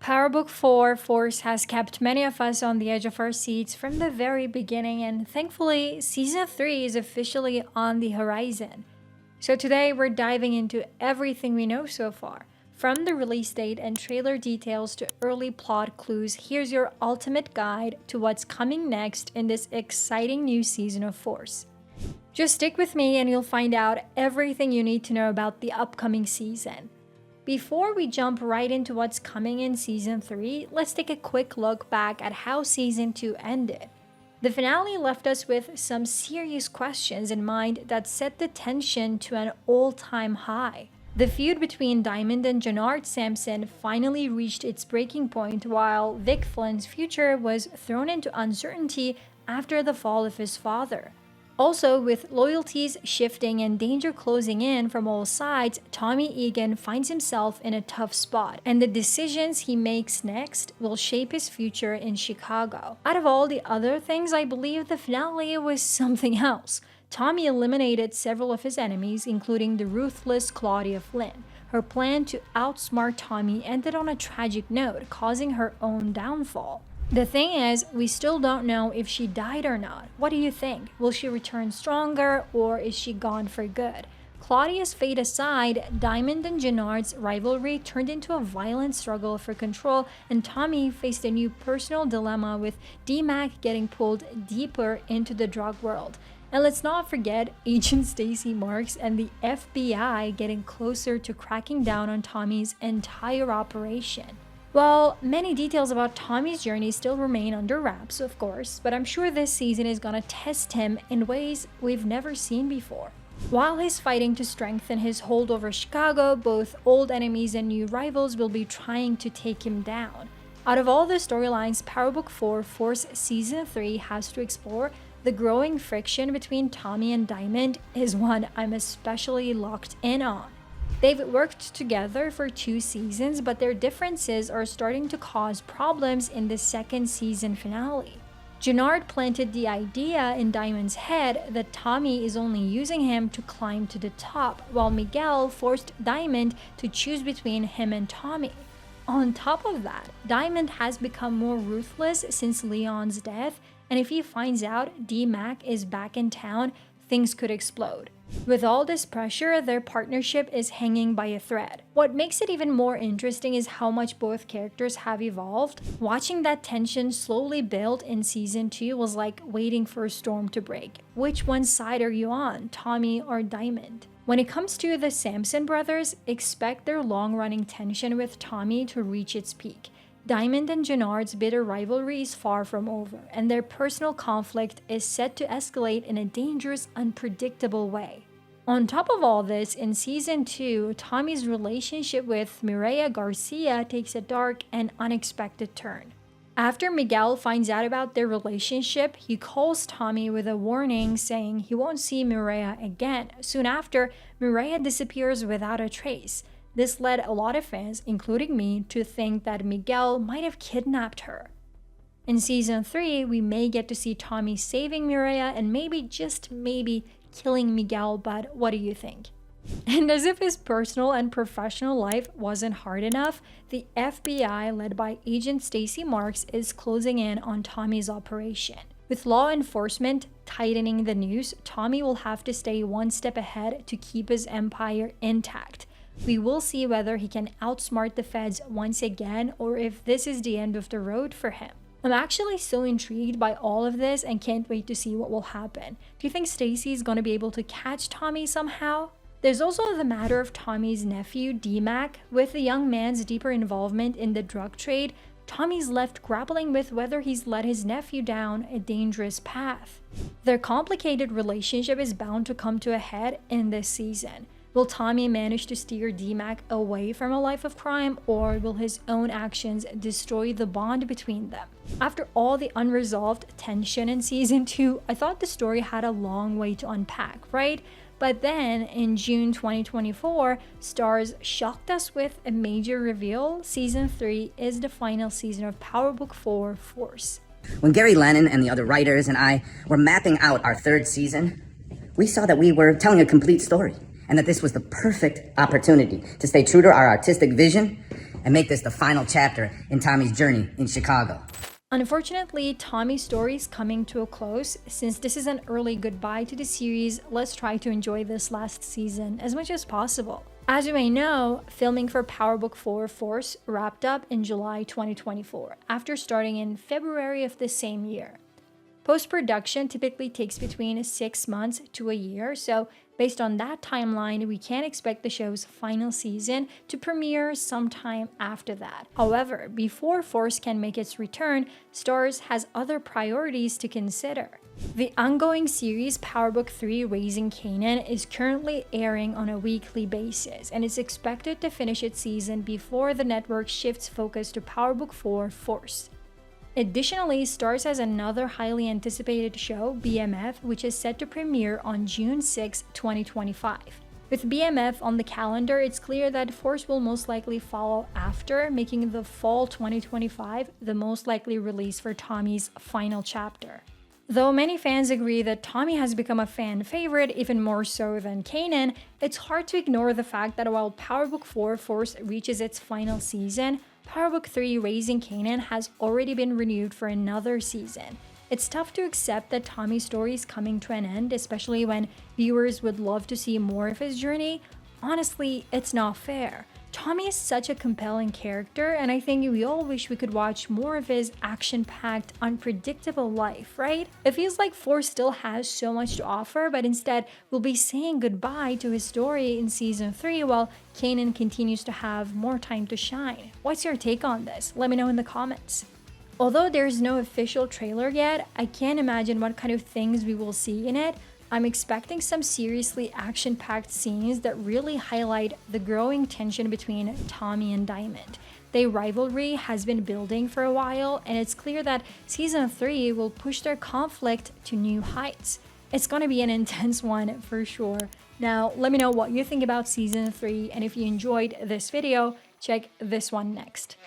Power Book 4 Force has kept many of us on the edge of our seats from the very beginning, and thankfully, Season 3 is officially on the horizon. So today, we're diving into everything we know so far. From the release date and trailer details to early plot clues, here's your ultimate guide to what's coming next in this exciting new season of Force. Just stick with me and you'll find out everything you need to know about the upcoming season. Before we jump right into what's coming in Season 3, let's take a quick look back at how Season 2 ended. The finale left us with some serious questions in mind that set the tension to an all-time high. The feud between Diamond and Jenard Samson finally reached its breaking point, while Vic Flynn's future was thrown into uncertainty after the fall of his father. Also, with loyalties shifting and danger closing in from all sides, Tommy Egan finds himself in a tough spot, and the decisions he makes next will shape his future in Chicago. Out of all the other things, I believe the finale was something else. Tommy eliminated several of his enemies, including the ruthless Claudia Flynn. Her plan to outsmart Tommy ended on a tragic note, causing her own downfall. The thing is, we still don't know if she died or not. What do you think? Will she return stronger, or is she gone for good? Claudia's fate aside, Diamond and Jenard's rivalry turned into a violent struggle for control, and Tommy faced a new personal dilemma with D-Mac getting pulled deeper into the drug world. And let's not forget Agent Stacy Marks and the FBI getting closer to cracking down on Tommy's entire operation. Well, many details about Tommy's journey still remain under wraps, of course, but I'm sure this season is gonna test him in ways we've never seen before. While he's fighting to strengthen his hold over Chicago, both old enemies and new rivals will be trying to take him down. Out of all the storylines Power Book 4 Force Season 3 has to explore, the growing friction between Tommy and Diamond is one I'm especially locked in on. They've worked together for 2 seasons, but their differences are starting to cause problems in the second season finale. Jenard planted the idea in Diamond's head that Tommy is only using him to climb to the top, while Miguel forced Diamond to choose between him and Tommy. On top of that, Diamond has become more ruthless since Leon's death, and if he finds out D-Mac is back in town, things could explode. With all this pressure, their partnership is hanging by a thread. What makes it even more interesting is how much both characters have evolved. Watching that tension slowly build in Season 2 was like waiting for a storm to break. Which one side are you on, Tommy or Diamond? When it comes to the Samson brothers, expect their long-running tension with Tommy to reach its peak. Diamond and Jenard's bitter rivalry is far from over, and their personal conflict is set to escalate in a dangerous, unpredictable way. On top of all this, in Season 2, Tommy's relationship with Mireya Garcia takes a dark and unexpected turn. After Miguel finds out about their relationship, he calls Tommy with a warning saying he won't see Mireya again. Soon after, Mireya disappears without a trace. This led a lot of fans, including me, to think that Miguel might have kidnapped her. In Season 3, we may get to see Tommy saving Mireya and maybe, just maybe, killing Miguel, but what do you think? And as if his personal and professional life wasn't hard enough, the FBI, led by Agent Stacy Marks, is closing in on Tommy's operation. With law enforcement tightening the noose, Tommy will have to stay one step ahead to keep his empire intact. We will see whether he can outsmart the feds once again, or if this is the end of the road for him. I'm actually so intrigued by all of this and can't wait to see what will happen. Do you think Stacy is going to be able to catch Tommy somehow? There's also the matter of Tommy's nephew, D-Mac. With the young man's deeper involvement in the drug trade, Tommy's left grappling with whether he's led his nephew down a dangerous path. Their complicated relationship is bound to come to a head in this season. Will Tommy manage to steer D-Mac away from a life of crime, or will his own actions destroy the bond between them? After all the unresolved tension in Season 2, I thought the story had a long way to unpack, right? But then, in June 2024, Starz shocked us with a major reveal. Season 3 is the final season of Power Book 4 Force. When Gary Lannon and the other writers and I were mapping out our 3rd season, we saw that we were telling a complete story, and that this was the perfect opportunity to stay true to our artistic vision and make this the final chapter in Tommy's journey in Chicago. Unfortunately, Tommy's story is coming to a close. Since this is an early goodbye to the series, let's try to enjoy this last season as much as possible. As you may know, filming for Power Book 4 Force wrapped up in July 2024, after starting in February of the same year. Post-production typically takes between 6 months to a year, so based on that timeline, we can expect the show's final season to premiere sometime after that. However, before Force can make its return, Starz has other priorities to consider. The ongoing series Power Book 3 Raising Kanan is currently airing on a weekly basis, and is expected to finish its season before the network shifts focus to Power Book 4 Force. Additionally, Starz has another highly anticipated show, BMF, which is set to premiere on June 6, 2025. With BMF on the calendar, it's clear that Force will most likely follow after, making the fall 2025 the most likely release for Tommy's final chapter. Though many fans agree that Tommy has become a fan favorite even more so than Kanan, it's hard to ignore the fact that while Power Book 4 Force reaches its final season, Power Book 3 Raising Kanan has already been renewed for another season. It's tough to accept that Tommy's story is coming to an end, especially when viewers would love to see more of his journey. Honestly, it's not fair. Tommy is such a compelling character, and I think we all wish we could watch more of his action-packed, unpredictable life, right? It feels like Force still has so much to offer, but instead we'll be saying goodbye to his story in Season 3 while Kanan continues to have more time to shine. What's your take on this? Let me know in the comments. Although there's no official trailer yet, I can't imagine what kind of things we will see in it. I'm expecting some seriously action-packed scenes that really highlight the growing tension between Tommy and Diamond. Their rivalry has been building for a while, and it's clear that Season 3 will push their conflict to new heights. It's gonna be an intense one for sure. Now, let me know what you think about Season 3, and if you enjoyed this video, check this one next.